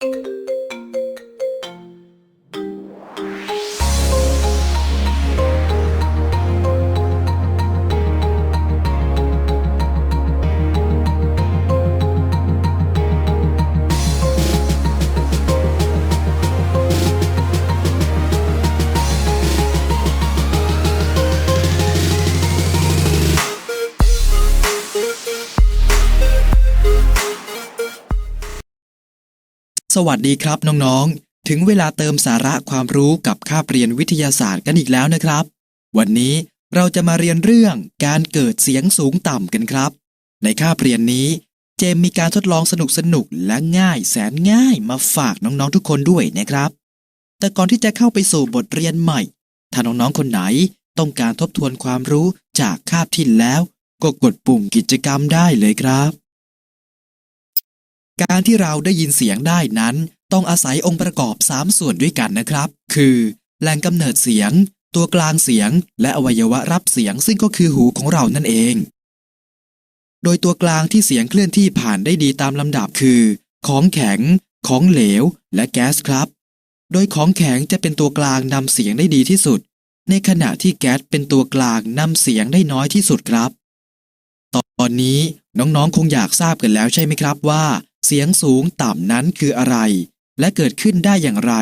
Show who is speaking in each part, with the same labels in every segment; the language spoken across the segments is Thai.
Speaker 1: สวัสดีครับน้องๆถึงเวลาเติมสาระความรู้กับคาบเรียนวิทยาศาสตร์กันอีกแล้วนะครับวันนี้เราจะมาเรียนเรื่องการเกิดเสียงสูงต่ำกันครับในคาบเรียนนี้เจมมีการทดลองสนุกและง่ายแสนง่ายมาฝากน้องๆทุกคนด้วยนะครับแต่ก่อนที่จะเข้าไปสู่บทเรียนใหม่ถ้าน้องๆคนไหนต้องการทบทวนความรู้จากคาบที่แล้วก็กดปุ่มกิจกรรมได้เลยครับการที่เราได้ยินเสียงได้นั้นต้องอาศัยองค์ประกอบ3ส่วนด้วยกันนะครับคือแหล่งกำเนิดเสียงตัวกลางเสียงและอวัยวะรับเสียงซึ่งก็คือหูของเรานั่นเองโดยตัวกลางที่เสียงเคลื่อนที่ผ่านได้ดีตามลำดับคือของแข็งของเหลวและแก๊สครับโดยของแข็งจะเป็นตัวกลางนำเสียงได้ดีที่สุดในขณะที่แก๊สเป็นตัวกลางนำเสียงได้น้อยที่สุดครับตอนนี้น้องๆคงอยากทราบกันแล้วใช่ไหมครับว่าเสียงสูงต่ำนั้นคืออะไรและเกิดขึ้นได้อย่างไร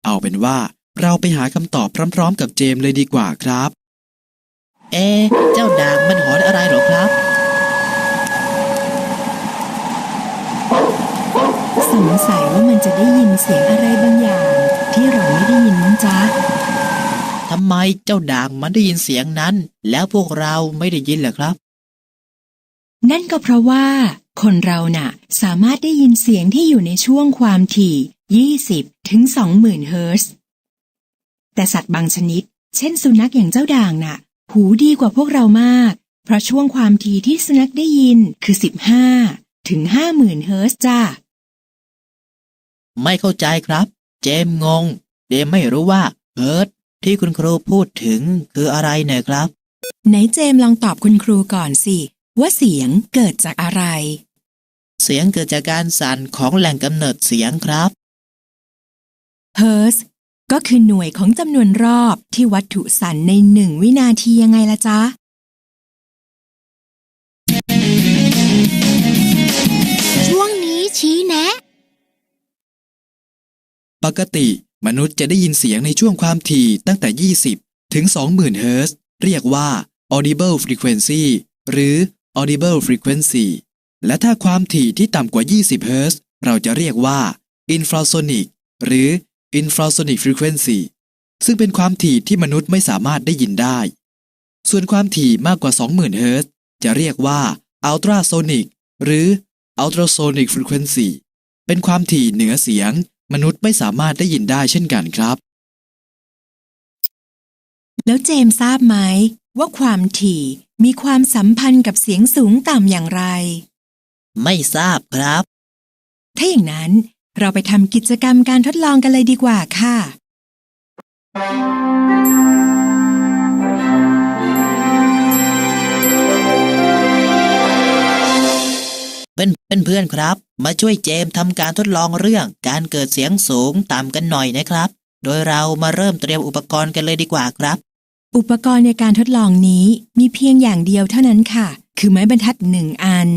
Speaker 1: เอาเป็นว่าเราไปหาคำตอบพร้อมๆกับเจมเลยดีกว่าครับ
Speaker 2: เจ้าด่างมันหอนอะไรหรอครับ
Speaker 3: สงสัยว่ามันจะได้ยินเสียงอะไรบางอย่างที่เราไม่ได้ยินมั้งจ๊ะ
Speaker 2: ทำไมเจ้าด่างมันได้ยินเสียงนั้นแล้วพวกเราไม่ได้ยินเหรอครับ
Speaker 3: นั่นก็เพราะว่าคนเราน่ะสามารถได้ยินเสียงที่อยู่ในช่วงความถี่20 ถึง 20,000 เฮิรตซ์ แต่สัตว์บางชนิดเช่นสุนัขอย่างเจ้าด่างน่ะหูดีกว่าพวกเรามากเพราะช่วงความถี่ที่สุนัขได้ยินคือ15 ถึง 50,000 เฮิรตซ์จ้า
Speaker 2: ไม่เข้าใจครับเจมงงเจมไม่รู้ว่าเฮิรตซ์ที่คุณครูพูดถึงคืออะไรเนี่ยครับ
Speaker 3: ไหนเจมลองตอบคุณครูก่อนสิว่าเสียงเกิดจากอะไร
Speaker 2: เสียงเกิดจากการสั่นของแหล่งกำเนิดเสียงครับ
Speaker 3: เฮิร์ตซ์ก็คือหน่วยของจำนวนรอบที่วัตถุสั่นใน1 วินาทียังไงล่ะจ๊ะ
Speaker 4: ช่วงนี้ชี้แนะ
Speaker 1: ปกติมนุษย์จะได้ยินเสียงในช่วงความถี่ตั้งแต่20 ถึง 20,000 เฮิรตซ์เรียกว่า audible frequency หรือ audible frequency และถ้าความถี่ที่ต่ำกว่า20 เฮิรตซ์เราจะเรียกว่า infrasonic หรือ infrasonic frequency ซึ่งเป็นความถี่ที่มนุษย์ไม่สามารถได้ยินได้ส่วนความถี่มากกว่า 20,000 เฮิรตซ์จะเรียกว่า ultrasonic หรือ ultrasonic frequency เป็นความถี่เหนือเสียงมนุษย์ไม่สามารถได้ยินได้เช่นกันครับ
Speaker 3: แล้วเจมทราบไหมว่าความถี่มีความสัมพันธ์กับเสียงสูงต่ำอย่างไร
Speaker 2: ไม่ทราบครับ
Speaker 3: ถ้าอย่างนั้นเราไปทำกิจกรรมการทดลองกันเลยดีกว่าค่ะ
Speaker 2: เพื่อนครับมาช่วยเจมทำการทดลองเรื่องการเกิดเสียงสูงต่ำกันหน่อยนะครับโดยเรามาเริ่มเตรียมอุปกรณ์กันเลยดีกว่าครับ
Speaker 3: อุปกรณ์ในการทดลองนี้มีเพียงอย่างเดียวเท่านั้นค่ะคือไม้บรรทัด1 อัน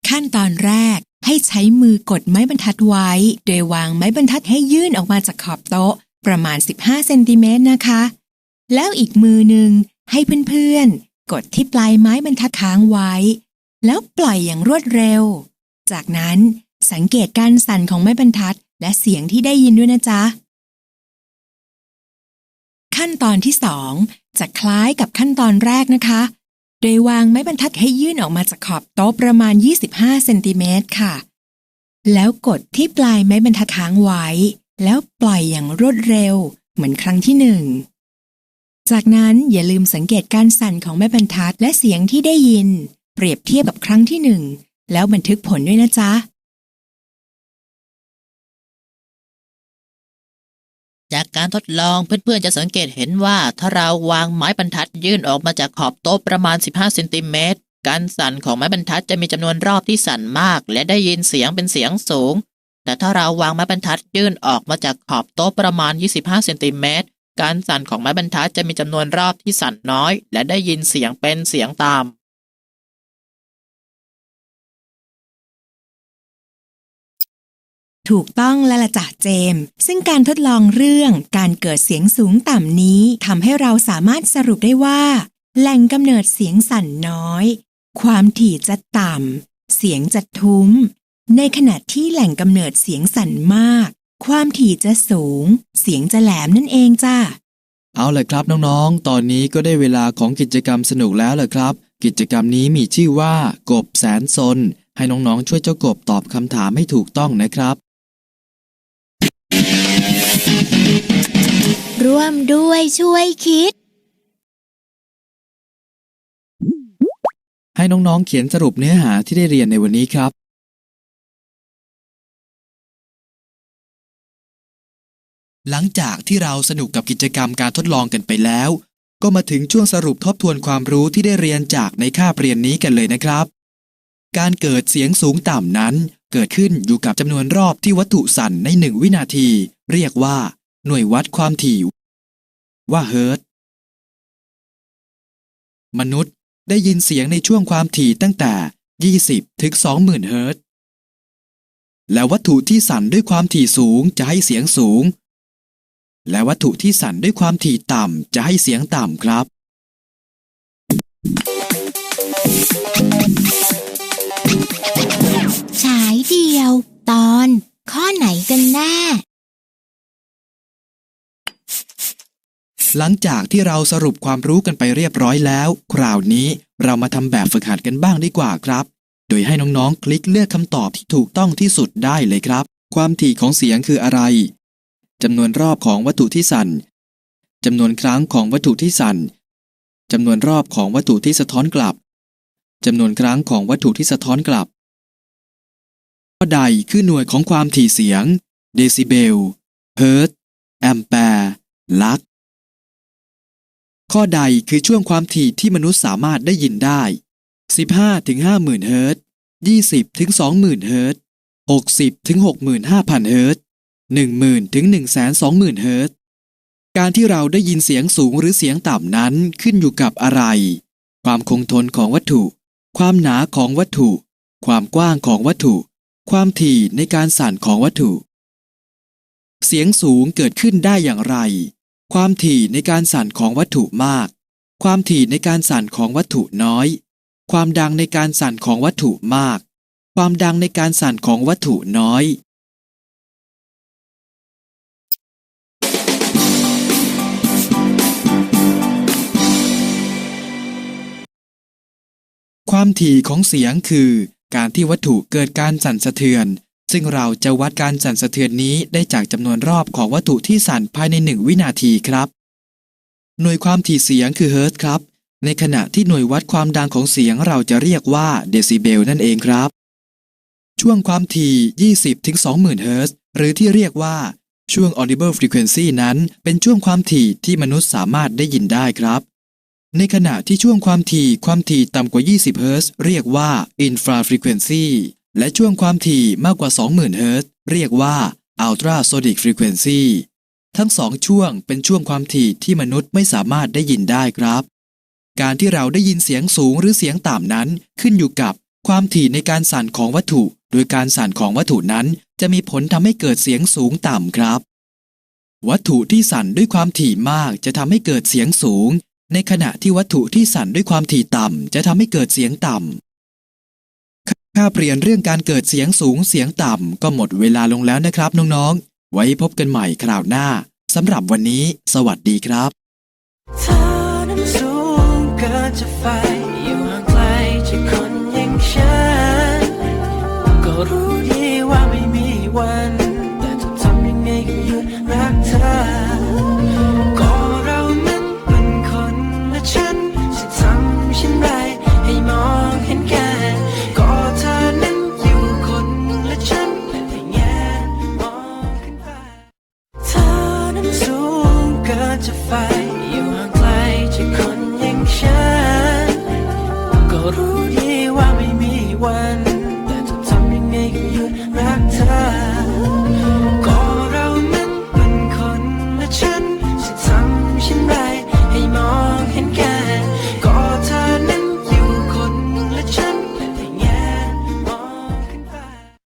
Speaker 3: ขั้นตอนแรกให้ใช้มือกดไม้บรรทัดไว้โดยวางไม้บรรทัดให้ยื่นออกมาจากขอบโต๊ะประมาณ15 เซนติเมตรนะคะแล้วอีกมือหนึ่งให้เพื่อนๆกดที่ปลายไม้บรรทัดค้างไว้แล้วปล่อยอย่างรวดเร็วจากนั้นสังเกตการสั่นของไม้บรรทัดและเสียงที่ได้ยินด้วยนะจ๊ะขั้นตอนที่2จะคล้ายกับขั้นตอนแรกนะคะโดยวางไม้บรรทัดให้ยื่นออกมาจากขอบโต๊ะประมาณ25 เซนติเมตรค่ะแล้วกดที่ปลายไม้บรรทัดค้างไว้แล้วปล่อยอย่างรวดเร็วเหมือนครั้งที่1จากนั้นอย่าลืมสังเกตการสั่นของไม้บรรทัดและเสียงที่ได้ยินเปรียบเทียบกับครั้งที่1แล้วบันทึกผลด้วยนะจ๊ะ
Speaker 2: จากการทดลองเพื่อนๆจะสังเกตเห็นว่าถ้าเราวางไม้บรรทัดยื่นออกมาจากขอบโต๊ะประมาณ15 เซนติเมตร การสั่นของไม้บรรทัดจะมีจำนวนรอบที่สั่นมากและได้ยินเสียงเป็นเสียงสูงแต่ถ้าเราวางไม้บรรทัดยื่นออกมาจากขอบโต๊ะประมาณ25เซนติเมตรการสั่นของไม้บรรทัดจะมีจำนวนรอบที่สั่นน้อยและได้ยินเสียงเป็นเสียงต่ำ
Speaker 3: ถูกต้องแล้วล่ะจ้ะเจมส์ซึ่งการทดลองเรื่องการเกิดเสียงสูงต่ำนี้ทำให้เราสามารถสรุปได้ว่าแหล่งกำเนิดเสียงสั่นน้อยความถี่จะต่ำเสียงจะทุ้มในขณะที่แหล่งกำเนิดเสียงสั่นมากความถี่จะสูงเสียงจะแหลมนั่นเองจ้ะ
Speaker 1: เอาล่ะครับน้องๆตอนนี้ก็ได้เวลาของกิจกรรมสนุกแล้วล่ะครับกิจกรรมนี้มีชื่อว่ากบแสนซนให้น้องๆช่วยเจ้ากบตอบคำถามให้ถูกต้องนะครับ
Speaker 4: ร่วมด้วยช่วยคิด
Speaker 1: ให้น้องๆเขียนสรุปเนื้อหาที่ได้เรียนในวันนี้ครับหลังจากที่เราสนุกกับกิจกรรมการทดลองกันไปแล้วก็มาถึงช่วงสรุปทบทวนความรู้ที่ได้เรียนจากในคาบเรียนนี้กันเลยนะครับการเกิดเสียงสูงต่ำนั้นเกิดขึ้นอยู่กับจำนวนรอบที่วัตถุสั่นใน1วินาทีเรียกว่าหน่วยวัดความถี่ว่าเฮิรตซ์มนุษย์ได้ยินเสียงในช่วงความถี่ตั้งแต่20ถึง20,000เฮิรตซ์และวัตถุที่สั่นด้วยความถี่สูงจะให้เสียงสูงและวัตถุที่สั่นด้วยความถี่ต่ำจะให้เสียงต่ำครับ
Speaker 4: ฉายเดียวตอนข้อไหนกันแน่
Speaker 1: หลังจากที่เราสรุปความรู้กันไปเรียบร้อยแล้วคราวนี้เรามาทำแบบฝึกหัดกันบ้างดีกว่าครับโดยให้น้องๆคลิกเลือกคำตอบที่ถูกต้องที่สุดได้เลยครับความถี่ของเสียงคืออะไรจำนวนรอบของวัตถุที่สั่นจำนวนครั้งของวัตถุที่สั่นจำนวนรอบของวัตถุที่สะท้อนกลับจำนวนครั้งของวัตถุที่สะท้อนกลับข้อใดคือหน่วยของความถี่เสียงเดซิเบลเฮิรตซ์แอมแปร์ลักข้อใดคือช่วงความถี่ที่มนุษย์สามารถได้ยินได้15ถึง50,000เฮิรตซ์20ถึง20,000เฮิรตซ์60ถึง65,000เฮิรตซ์10,000ถึง120,000เฮิรตซ์การที่เราได้ยินเสียงสูงหรือเสียงต่ำนั้นขึ้นอยู่กับอะไรความคงทนของวัตถุความหนาของวัตถุความกว้างของวัตถุความถี่ในการสั่นของวัตถุเสียงสูงเกิดขึ้นได้อย่างไรความถี่ในการสั่นของวัตถุมากความถี่ในการสั่นของวัตถุน้อยความดังในการสั่นของวัตถุมากความดังในการสั่นของวัตถุน้อยความถี่ของเสียงคือการที่วัตถุเกิดการสั่นสะเทือนซึ่งเราจะวัดการสั่นสะเทือนนี้ได้จากจำนวนรอบของวัตถุที่สั่นภายใน1วินาทีครับหน่วยความถี่เสียงคือเฮิรตซ์ครับในขณะที่หน่วยวัดความดังของเสียงเราจะเรียกว่าเดซิเบลนั่นเองครับช่วงความถี่20ถึง20,000เฮิรตซ์หรือที่เรียกว่าช่วง audible frequency นั้นเป็นช่วงความถี่ที่มนุษย์สามารถได้ยินได้ครับในขณะที่ช่วงความถี่ต่ำกว่า20เฮิรตซ์เรียกว่า infra frequency และช่วงความถี่มากกว่า 20,000 เฮิรตซ์เรียกว่า ultrasonic frequency ทั้งสองช่วงเป็นช่วงความถี่ที่มนุษย์ไม่สามารถได้ยินได้ครับการที่เราได้ยินเสียงสูงหรือเสียงต่ำนั้นขึ้นอยู่กับความถี่ในการสั่นของวัตถุโดยการสั่นของวัตถุนั้นจะมีผลทำให้เกิดเสียงสูงต่ำครับวัตถุที่สั่นด้วยความถี่มากจะทำให้เกิดเสียงสูงในขณะที่วัตถุที่สั่นด้วยความถี่ต่ำจะทำให้เกิดเสียงต่ำคาบเรียนเรื่องการเกิดเสียงสูงเสียงต่ำก็หมดเวลาลงแล้วนะครับน้องๆไว้พบกันใหม่คราวหน้าสำหรับวันนี้สวัสดีครับ